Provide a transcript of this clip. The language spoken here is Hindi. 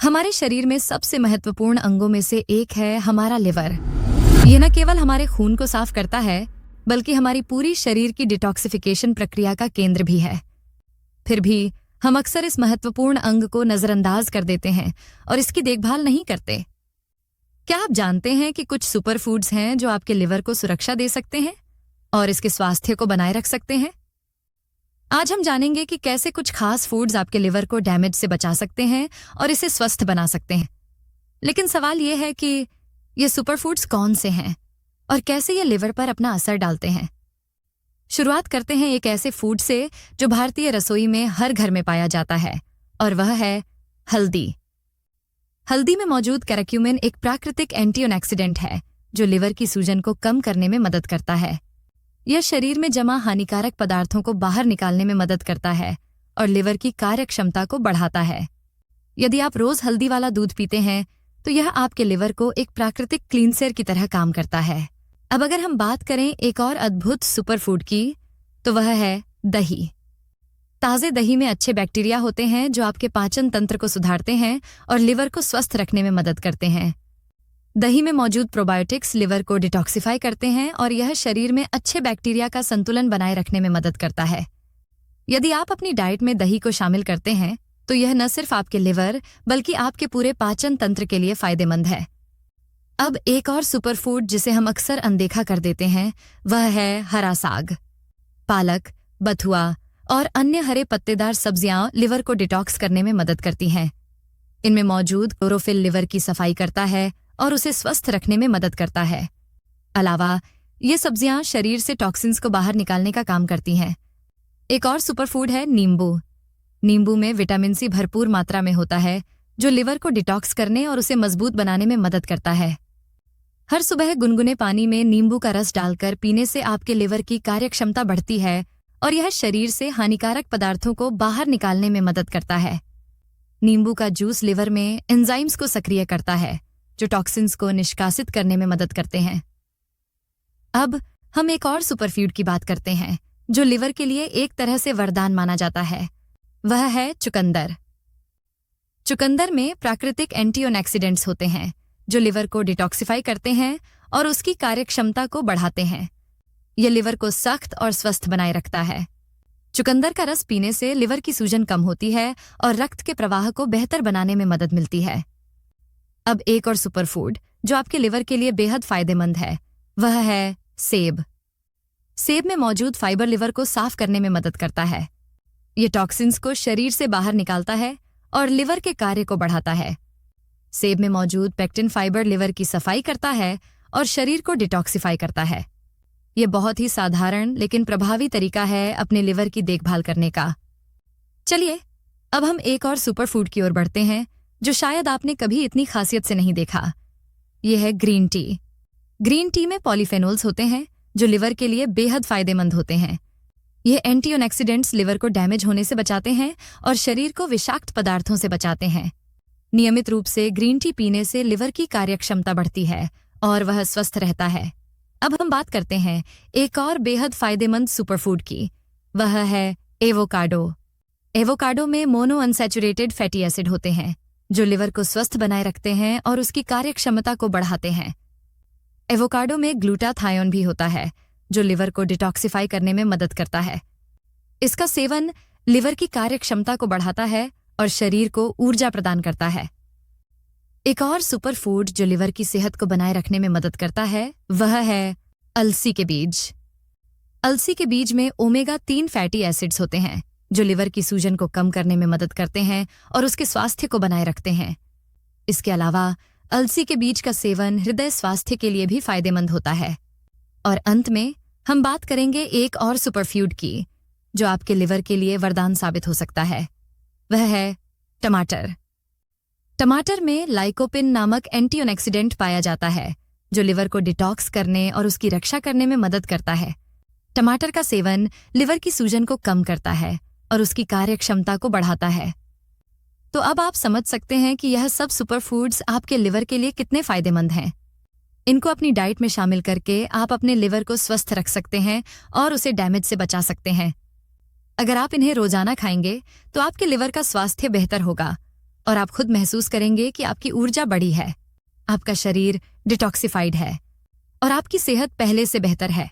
हमारे शरीर में सबसे महत्वपूर्ण अंगों में से एक है हमारा लिवर। ये न केवल हमारे खून को साफ करता है, बल्कि हमारी पूरी शरीर की डिटॉक्सिफिकेशन प्रक्रिया का केंद्र भी है। फिर भी हम अक्सर इस महत्वपूर्ण अंग को नजरअंदाज कर देते हैं और इसकी देखभाल नहीं करते। क्या आप जानते हैं कि कुछ सुपर फूड्स हैं जो आपके लिवर को सुरक्षा दे सकते हैं और इसके स्वास्थ्य को बनाए रख सकते हैं? आज हम जानेंगे कि कैसे कुछ खास फूड्स आपके लिवर को डैमेज से बचा सकते हैं और इसे स्वस्थ बना सकते हैं। लेकिन सवाल यह है कि ये सुपर फूड्स कौन से हैं और कैसे ये लिवर पर अपना असर डालते हैं। शुरुआत करते हैं एक ऐसे फूड से जो भारतीय रसोई में हर घर में पाया जाता है, और वह है हल्दी। हल्दी में मौजूद कैरक्यूमिन एक प्राकृतिक एंटीऑक्सीडेंट है जो लिवर की सूजन को कम करने में मदद करता है। यह शरीर में जमा हानिकारक पदार्थों को बाहर निकालने में मदद करता है और लिवर की कार्यक्षमता को बढ़ाता है। यदि आप रोज हल्दी वाला दूध पीते हैं तो यह आपके लिवर को एक प्राकृतिक क्लींसर की तरह काम करता है। अब अगर हम बात करें एक और अद्भुत सुपरफूड की, तो वह है दही। ताजे दही में अच्छे बैक्टीरिया होते हैं जो आपके पाचन तंत्र को सुधारते हैं और लिवर को स्वस्थ रखने में मदद करते हैं। दही में मौजूद प्रोबायोटिक्स लिवर को डिटॉक्सिफाई करते हैं और यह शरीर में अच्छे बैक्टीरिया का संतुलन बनाए रखने में मदद करता है। यदि आप अपनी डाइट में दही को शामिल करते हैं तो यह न सिर्फ आपके लिवर बल्कि आपके पूरे पाचन तंत्र के लिए फायदेमंद है। अब एक और सुपरफूड जिसे हम अक्सर अनदेखा कर देते हैं वह है हरा साग। पालक, बथुआ और अन्य हरे पत्तेदार सब्जियां लिवर को डिटॉक्स करने में मदद करती हैं। इनमें मौजूद क्लोरोफिल लिवर की सफाई करता है और उसे स्वस्थ रखने में मदद करता है। अलावा ये सब्जियां शरीर से टॉक्सिन्स को बाहर निकालने का काम करती हैं। एक और सुपरफूड है नींबू। नींबू में विटामिन सी भरपूर मात्रा में होता है जो लिवर को डिटॉक्स करने और उसे मजबूत बनाने में मदद करता है। हर सुबह गुनगुने पानी में नींबू का रस डालकर पीने से आपके लिवर की कार्यक्षमता बढ़ती है और यह शरीर से हानिकारक पदार्थों को बाहर निकालने में मदद करता है। नींबू का जूस लिवर में एंजाइम्स को सक्रिय करता है जो टॉक्सिन्स को निष्कासित करने में मदद करते हैं। अब हम एक और सुपरफूड की बात करते हैं जो लिवर के लिए एक तरह से वरदान माना जाता है। वह है चुकंदर। चुकंदर में प्राकृतिक एंटीऑक्सीडेंट्स होते हैं जो लिवर को डिटॉक्सिफाई करते हैं और उसकी कार्यक्षमता को बढ़ाते हैं। यह लिवर को सख्त और स्वस्थ बनाए रखता है। चुकंदर का रस पीने से लिवर की सूजन कम होती है और रक्त के प्रवाह को बेहतर बनाने में मदद मिलती है। अब एक और सुपरफूड जो आपके लिवर के लिए बेहद फायदेमंद है वह है सेब। सेब में मौजूद फाइबर लिवर को साफ करने में मदद करता है। यह टॉक्सिन्स को शरीर से बाहर निकालता है और लिवर के कार्य को बढ़ाता है। सेब में मौजूद पेक्टिन फाइबर लिवर की सफाई करता है और शरीर को डिटॉक्सिफाई करता है। यह बहुत ही साधारण लेकिन प्रभावी तरीका है अपने लिवर की देखभाल करने का। चलिए अब हम एक और सुपरफूड की ओर बढ़ते हैं जो शायद आपने कभी इतनी खासियत से नहीं देखा। यह है ग्रीन टी। ग्रीन टी में पॉलीफेनोल्स होते हैं जो लिवर के लिए बेहद फायदेमंद होते हैं। यह एंटीऑक्सीडेंट्स लिवर को डैमेज होने से बचाते हैं और शरीर को विषाक्त पदार्थों से बचाते हैं। नियमित रूप से ग्रीन टी पीने से लिवर की कार्यक्षमता बढ़ती है और वह स्वस्थ रहता है। अब हम बात करते हैं एक और बेहद फायदेमंद सुपरफूड की। वह है एवोकाडो। एवोकाडो में मोनो अनसैचुरेटेड फैटी एसिड होते हैं जो लिवर को स्वस्थ बनाए रखते हैं और उसकी कार्यक्षमता को बढ़ाते हैं। एवोकाडो में ग्लूटाथायोन भी होता है जो लिवर को डिटॉक्सिफाई करने में मदद करता है। इसका सेवन लिवर की कार्यक्षमता को बढ़ाता है और शरीर को ऊर्जा प्रदान करता है। एक और सुपरफूड जो लिवर की सेहत को बनाए रखने में मदद करता है वह है अलसी के बीज। अलसी के बीज में ओमेगा 3 फैटी एसिड्स होते हैं जो लिवर की सूजन को कम करने में मदद करते हैं और उसके स्वास्थ्य को बनाए रखते हैं। इसके अलावा अलसी के बीज का सेवन हृदय स्वास्थ्य के लिए भी फायदेमंद होता है। और अंत में हम बात करेंगे एक और सुपरफूड की जो आपके लिवर के लिए वरदान साबित हो सकता है। वह है टमाटर। टमाटर में लाइकोपिन नामक एंटीऑक्सीडेंट पाया जाता है जो लिवर को डिटॉक्स करने और उसकी रक्षा करने में मदद करता है। टमाटर का सेवन लिवर की सूजन को कम करता है और उसकी कार्यक्षमता को बढ़ाता है। तो अब आप समझ सकते हैं कि यह सब सुपरफूड्स आपके लिवर के लिए कितने फायदेमंद हैं। इनको अपनी डाइट में शामिल करके आप अपने लिवर को स्वस्थ रख सकते हैं और उसे डैमेज से बचा सकते हैं। अगर आप इन्हें रोजाना खाएंगे तो आपके लिवर का स्वास्थ्य बेहतर होगा और आप खुद महसूस करेंगे कि आपकी ऊर्जा बढ़ी है, आपका शरीर डिटॉक्सिफाइड है और आपकी सेहत पहले से बेहतर है।